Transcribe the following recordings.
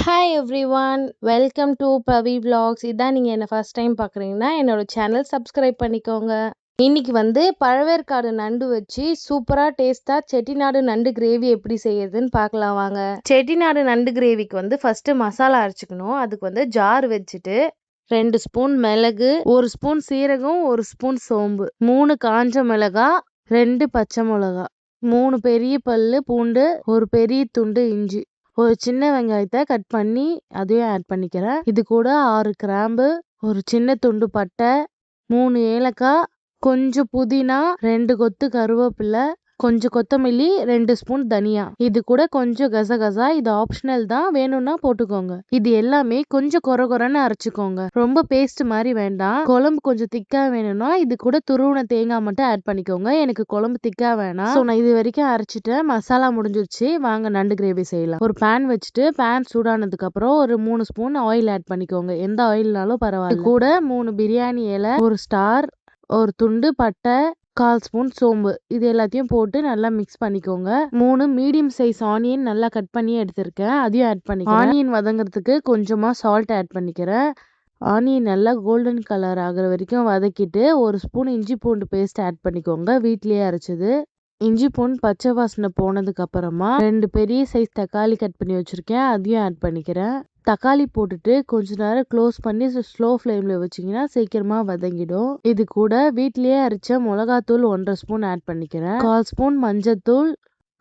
Hi everyone, welcome to Pavi vlogs. இதான் நீங்கள் என்ன ஃபர்ஸ்ட் டைம் பார்க்குறீங்கன்னா என்னோட சேனல் சப்ஸ்கிரைப் பண்ணிக்கோங்க. இன்னைக்கு பழவேற்காடு நண்டு வச்சு சூப்பராக டேஸ்ட்டாக செட்டிநாடு நண்டு கிரேவி எப்படி செய்யறதுன்னு பார்க்கலாம் வாங்க. செட்டிநாடு நண்டு கிரேவிக்கு ஃபர்ஸ்ட் மசாலா அரைச்சிக்கணும். அதுக்கு ஜார் வச்சுட்டு 2 ஸ்பூன் மிளகு, 1 ஸ்பூன் சீரகம், 1 ஸ்பூன் சோம்பு, 3 காஞ்ச மிளகா, 2 பச்சை மிளகா, 3 பெரிய பல்லு பூண்டு, ஒரு பெரிய துண்டு இஞ்சி, ஒரு சின்ன வெங்காயத்தை கட் பண்ணி அதையும் ஆட் பண்ணிக்கிறேன். இது கூட 6 கிராம்பு, ஒரு சின்ன துண்டு பட்டை, 3 ஏலக்காய், கொஞ்சம் புதினா, 2 கொத்து கருவேப்பிலை, கொஞ்சம் கொத்தமல்லி, 2 ஸ்பூன் தனியா, இது கூட கொஞ்சம் கசகசா. இது ஆப்ஷனல் தான், வேணும்னா போட்டுக்கோங்க. இது எல்லாமே கொஞ்சம் கொரன்னு அரைச்சிக்கோங்க. ரொம்ப பேஸ்ட் மாதிரி வேண்டாம். குழம்பு கொஞ்சம் திக்கா வேணும்னா இது கூட துருவன தேங்காய் மட்டும் ஆட் பண்ணிக்கோங்க. எனக்கு குழம்பு திக்கா வேணாம். ஸோ நான் இது வரைக்கும் அரைச்சிட்டேன். மசாலா முடிஞ்சிருச்சு. வாங்க நண்டு கிரேவி செய்யலாம். ஒரு பேன் வச்சுட்டு பேன் சூடானதுக்கு அப்புறம் ஒரு 3 ஸ்பூன் ஆயில் ஆட் பண்ணிக்கோங்க. எந்த ஆயில்னாலும் பரவாயில்ல. கூட 3 பிரியாணி இலை, ஒரு ஸ்டார், ஒரு துண்டு பட்டை, 1/4 ஸ்பூன் சோம்பு, இது எல்லாத்தையும் போட்டு நல்லா மிக்ஸ் பண்ணிக்கோங்க. 3 மீடியம் சைஸ் ஆனியன் நல்லா கட் பண்ணி எடுத்திருக்கேன். அதையும் ஆட் பண்ணிக்கிறேன். ஆனியன் வதங்குறதுக்கு கொஞ்சமாக சால்ட் ஆட் பண்ணிக்கிறேன். ஆனியன் நல்லா கோல்டன் கலர் ஆகிற வரைக்கும் வதக்கிட்டு 1 ஸ்பூன் இஞ்சி பூண்டு பேஸ்ட் ஆட் பண்ணிக்கோங்க. வீட்லேயே அரைச்சது. இஞ்சி பூண்டு பச்சை வாசனை போனதுக்கு அப்புறமா 2 பெரிய சைஸ் தக்காளி கட் பண்ணி வச்சிருக்கேன். அதையும் ஆட் பண்ணிக்கிறேன். தக்காளி போட்டுட்டு கொஞ்ச நேரம் க்ளோஸ் பண்ணி ஸ்லோ ஃப்ளேமில் வச்சிங்கன்னா சீக்கிரமாக வதங்கிடும். இது கூட வீட்லேயே அரைச்ச மிளகாத்தூள் 1/2 ஸ்பூன் ஆட் பண்ணிக்கிறேன். 1/4 ஸ்பூன் மஞ்சத்தூள்,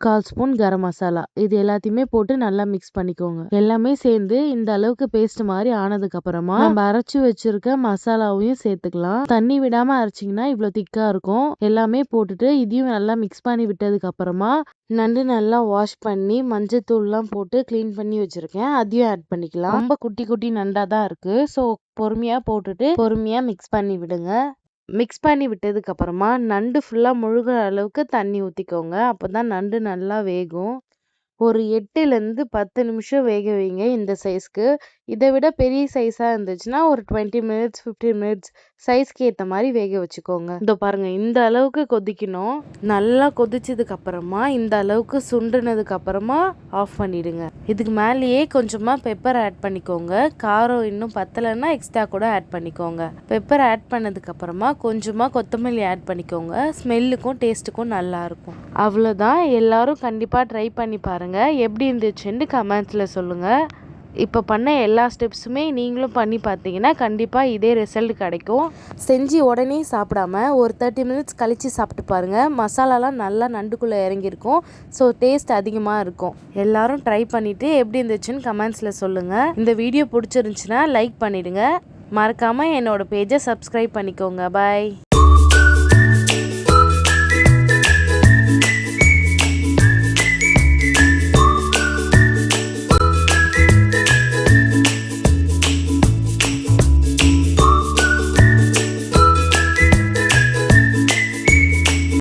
1/4 ஸ்பூன் கரம் மசாலா, இது எல்லாத்தையுமே போட்டு நல்லா மிக்ஸ் பண்ணிக்கோங்க. எல்லாமே சேர்ந்து இந்த அளவுக்கு பேஸ்ட் மாதிரி ஆனதுக்கு அப்புறமா நம்ம அரைச்சி வச்சிருக்க மசாலாவையும் சேர்த்துக்கலாம். தண்ணி விடாம அரைச்சிங்கன்னா இவ்வளோ திக்கா இருக்கும். எல்லாமே போட்டுட்டு இதையும் நல்லா மிக்ஸ் பண்ணி விட்டதுக்கு அப்புறமா நண்டு நல்லா வாஷ் பண்ணி மஞ்சத்தூள்லாம் போட்டு க்ளீன் பண்ணி வச்சிருக்கேன். அதையும் ஆட் பண்ணிக்கலாம். ரொம்ப குட்டி குட்டி நண்டா தான் இருக்கு. ஸோ பொறுமையா போட்டுட்டு பொறுமையா மிக்ஸ் பண்ணி விடுங்க. மிக்ஸ் பண்ணி விட்டதுக்கு அப்புறமா நண்டு ஃபுல்லாக முழுகிற அளவுக்கு தண்ணி ஊற்றிக்கோங்க. அப்போ தான் நண்டு நல்லா வேகும். ஒரு 8லேருந்து 10 நிமிஷம் வேக வைங்க இந்த சைஸ்க்கு. இதை விட பெரிய சைஸாக இருந்துச்சுன்னா ஒரு 20 மினிட்ஸ் 15 மினிட்ஸ் சைஸ்க்கு ஏற்ற மாதிரி வேக வச்சுக்கோங்க. இதோ பாருங்க, இந்த அளவுக்கு கொதிக்கணும். நல்லா கொதிச்சதுக்கு அப்புறமா இந்த அளவுக்கு சுண்டுனதுக்கு அப்புறமா ஆஃப் பண்ணிடுங்க. இதுக்கு மேலேயே கொஞ்சமாக பெப்பர் ஆட் பண்ணிக்கோங்க. காரம் இன்னும் பத்தலைன்னா எக்ஸ்ட்ரா கூட ஆட் பண்ணிக்கோங்க. பெப்பர் ஆட் பண்ணதுக்கு அப்புறமா கொஞ்சமாக கொத்தமல்லி ஆட் பண்ணிக்கோங்க. ஸ்மெல்லுக்கும் டேஸ்ட்டுக்கும் நல்லா இருக்கும். அவ்வளோதான். எல்லாரும் கண்டிப்பாக ட்ரை பண்ணி பாருங்க. எப்படி இருந்துச்சுன்னு கமெண்ட்ஸில் சொல்லுங்கள். இப்போ பண்ண எல்லா ஸ்டெப்ஸுமே நீங்களும் பண்ணி பார்த்தீங்கன்னா கண்டிப்பாக இதே ரிசல்ட் கிடைக்கும். செஞ்சு உடனே சாப்பிடாம ஒரு 30 மினிட்ஸ் கழித்து சாப்பிட்டு பாருங்கள். மசாலாலாம் நல்லா நண்டுக்குள்ளே இறங்கியிருக்கும். ஸோ டேஸ்ட் அதிகமாக இருக்கும். எல்லாரும் ட்ரை பண்ணிவிட்டு எப்படி இருந்துச்சுன்னு கமெண்ட்ஸில் சொல்லுங்கள். இந்த வீடியோ பிடிச்சிருந்துச்சுன்னா லைக் பண்ணிவிடுங்க. மறக்காமல் என்னோடய பேஜை சப்ஸ்கிரைப் பண்ணிக்கோங்க. பாய்.